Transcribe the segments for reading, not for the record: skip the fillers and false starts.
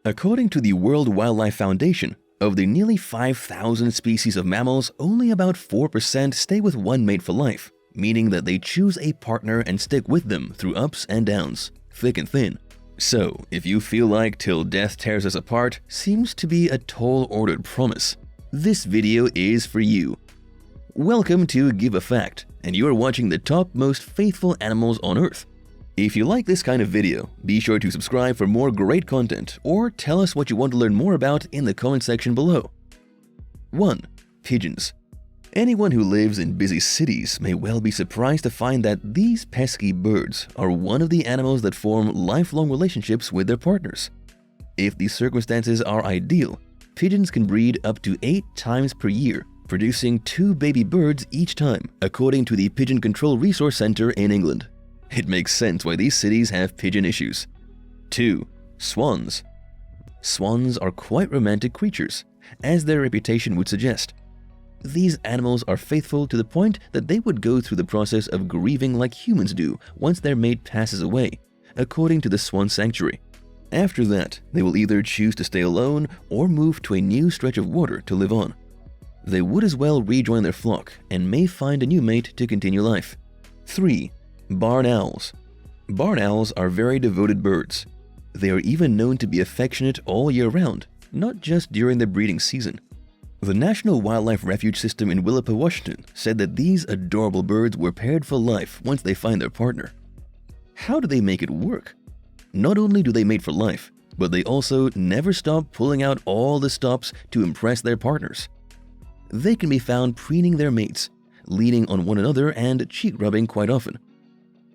According to the World Wildlife Foundation, of the nearly 5,000 species of mammals, only about 4% stay with one mate for life, meaning that they choose a partner and stick with them through ups and downs, thick and thin. So, if you feel like till death tears us apart seems to be a tall-ordered promise, this video is for you. Welcome to Give a Fact, and you are watching the top most faithful animals on Earth. If you like this kind of video, be sure to subscribe for more great content or tell us what you want to learn more about in the comment section below. 1. Pigeons. Anyone who lives in busy cities may well be surprised to find that these pesky birds are one of the animals that form lifelong relationships with their partners. If the circumstances are ideal, pigeons can breed up to 8 times per year, producing 2 baby birds each time, according to the Pigeon Control Resource Center in England. It makes sense why these cities have pigeon issues. 2. Swans. Swans are quite romantic creatures, as their reputation would suggest. These animals are faithful to the point that they would go through the process of grieving like humans do once their mate passes away, according to the Swan Sanctuary. After that, they will either choose to stay alone or move to a new stretch of water to live on. They would as well rejoin their flock and may find a new mate to continue life. 3. Barn owls. Barn owls are very devoted birds. They are even known to be affectionate all year round, not just during the breeding season. The National Wildlife Refuge System in Willapa, Washington said that these adorable birds were paired for life once they find their partner. How do they make it work? Not only do they mate for life, but they also never stop pulling out all the stops to impress their partners. They can be found preening their mates, leaning on one another and cheek-rubbing quite often.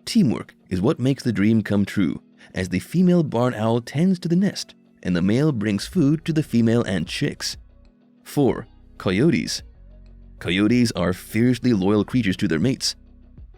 Teamwork is what makes the dream come true, as the female barn owl tends to the nest, and the male brings food to the female and chicks. 4. Coyotes. Coyotes are fiercely loyal creatures to their mates.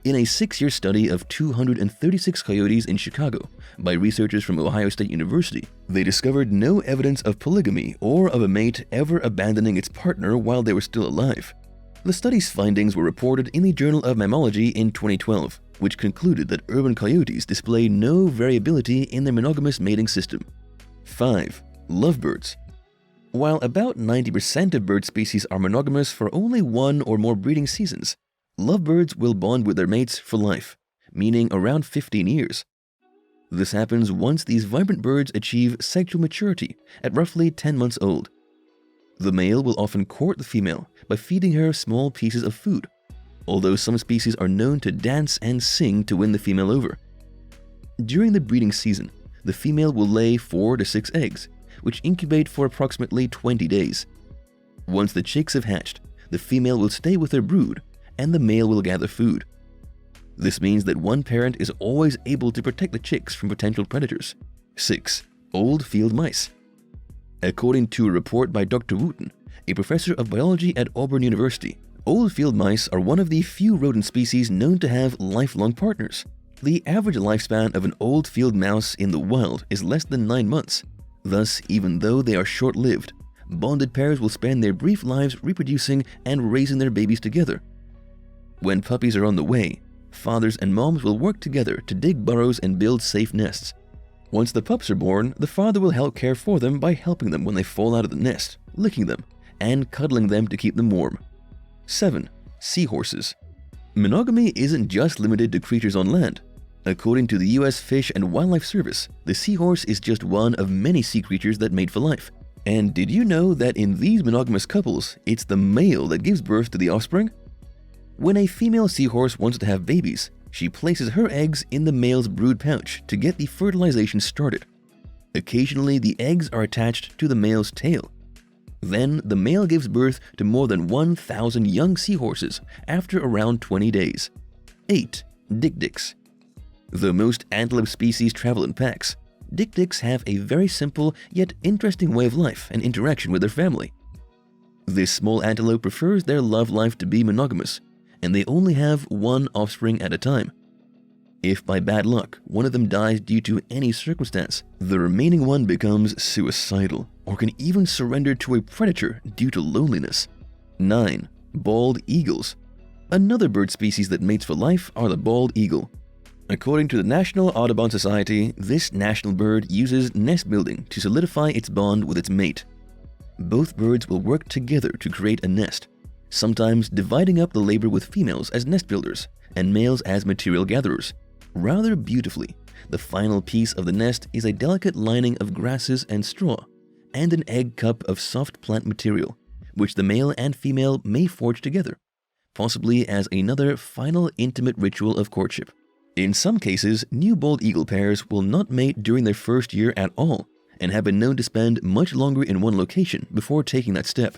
In a 6-year study of 236 coyotes in Chicago by researchers from Ohio State University, they discovered no evidence of polygamy or of a mate ever abandoning its partner while they were still alive. The study's findings were reported in the Journal of Mammalogy in 2012, which concluded that urban coyotes display no variability in their monogamous mating system. 5. Lovebirds. While about 90% of bird species are monogamous for only 1 or more breeding seasons, lovebirds will bond with their mates for life, meaning around 15 years. This happens once these vibrant birds achieve sexual maturity at roughly 10 months old. The male will often court the female by feeding her small pieces of food, although some species are known to dance and sing to win the female over. During the breeding season, the female will lay 4 to 6 eggs, which incubate for approximately 20 days. Once the chicks have hatched, the female will stay with her brood, and the male will gather food. This means that one parent is always able to protect the chicks from potential predators. 6. Old field mice. According to a report by Dr. Wooten, a professor of biology at Auburn University, old field mice are one of the few rodent species known to have lifelong partners. The average lifespan of an old field mouse in the wild is less than 9 months. Thus, even though they are short-lived, bonded pairs will spend their brief lives reproducing and raising their babies together. When puppies are on the way, fathers and moms will work together to dig burrows and build safe nests. Once the pups are born, the father will help care for them by helping them when they fall out of the nest, licking them, and cuddling them to keep them warm. 7. Seahorses. Monogamy isn't just limited to creatures on land. According to the U.S. Fish and Wildlife Service, the seahorse is just one of many sea creatures that mate for life. And did you know that in these monogamous couples, it's the male that gives birth to the offspring? When a female seahorse wants to have babies, she places her eggs in the male's brood pouch to get the fertilization started. Occasionally, the eggs are attached to the male's tail. Then, the male gives birth to more than 1,000 young seahorses after around 20 days. 8. Dik-diks. Though most antelope species travel in packs, dik-diks have a very simple yet interesting way of life and interaction with their family. This small antelope prefers their love life to be monogamous, and they only have one offspring at a time. If by bad luck one of them dies due to any circumstance, the remaining one becomes suicidal or can even surrender to a predator due to loneliness. 9. Bald eagles. Another bird species that mates for life are the bald eagle. According to the National Audubon Society, this national bird uses nest building to solidify its bond with its mate. Both birds will work together to create a nest, sometimes dividing up the labor with females as nest builders and males as material gatherers. Rather beautifully, the final piece of the nest is a delicate lining of grasses and straw, and an egg cup of soft plant material, which the male and female may forge together, possibly as another final intimate ritual of courtship. In some cases, new bald eagle pairs will not mate during their first year at all, and have been known to spend much longer in one location before taking that step.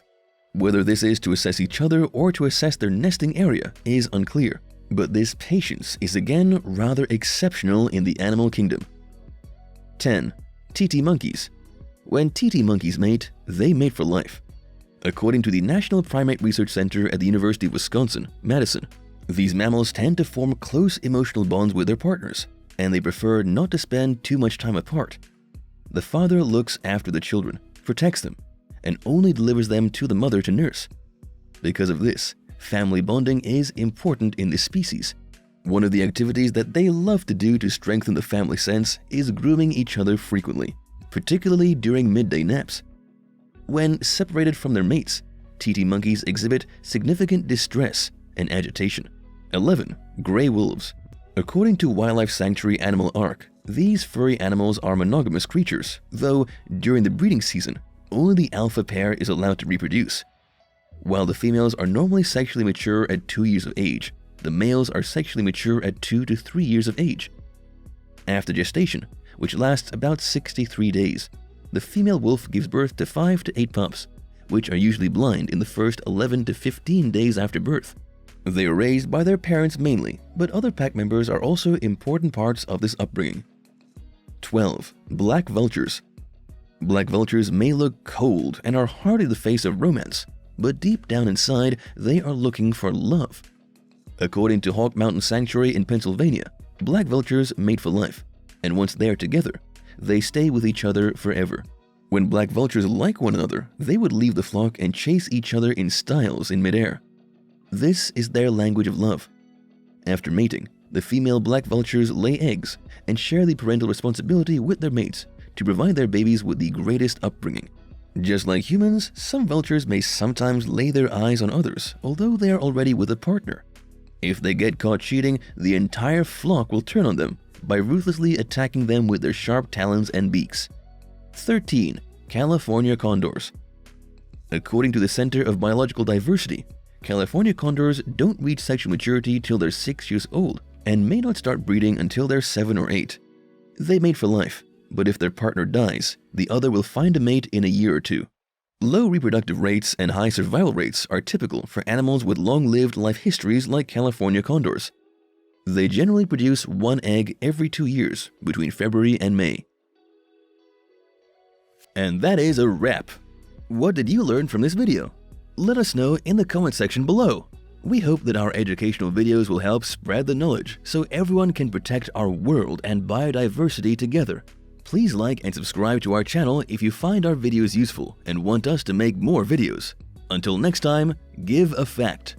Whether this is to assess each other or to assess their nesting area is unclear, but this patience is again rather exceptional in the animal kingdom. 10. TT monkeys. When TT monkeys mate, they mate for life. According to the National Primate Research Center at the University of Wisconsin, Madison, these mammals tend to form close emotional bonds with their partners, and they prefer not to spend too much time apart. The father looks after the children, protects them, and only delivers them to the mother to nurse. Because of this, family bonding is important in this species. One of the activities that they love to do to strengthen the family sense is grooming each other frequently, particularly during midday naps. When separated from their mates, TT monkeys exhibit significant distress and agitation. 11. Gray wolves. According to Wildlife Sanctuary Animal Ark, these furry animals are monogamous creatures, though during the breeding season, only the alpha pair is allowed to reproduce. While the females are normally sexually mature at 2 years of age, the males are sexually mature at 2 to 3 years of age. After gestation, which lasts about 63 days, the female wolf gives birth to 5 to 8 pups, which are usually blind in the first 11 to 15 days after birth. They are raised by their parents mainly, but other pack members are also important parts of this upbringing. 12. Black vultures. Black vultures may look cold and are hardly the face of romance, but deep down inside, they are looking for love. According to Hawk Mountain Sanctuary in Pennsylvania, black vultures mate for life, and once they are together, they stay with each other forever. When black vultures like one another, they would leave the flock and chase each other in styles in midair. This is their language of love. After mating, the female black vultures lay eggs and share the parental responsibility with their mates to provide their babies with the greatest upbringing. Just like humans, some vultures may sometimes lay their eyes on others, although they are already with a partner. If they get caught cheating, the entire flock will turn on them by ruthlessly attacking them with their sharp talons and beaks. 13. California condors. According to the Center of Biological Diversity, California condors don't reach sexual maturity till they're 6 years old and may not start breeding until they're 7 or 8. They mate for life, but if their partner dies, the other will find a mate in a year or two. Low reproductive rates and high survival rates are typical for animals with long-lived life histories like California condors. They generally produce 1 egg every 2 years between February and May. And that is a wrap. What did you learn from this video? Let us know in the comment section below. We hope that our educational videos will help spread the knowledge so everyone can protect our world and biodiversity together. Please like and subscribe to our channel if you find our videos useful and want us to make more videos. Until next time, give a fact.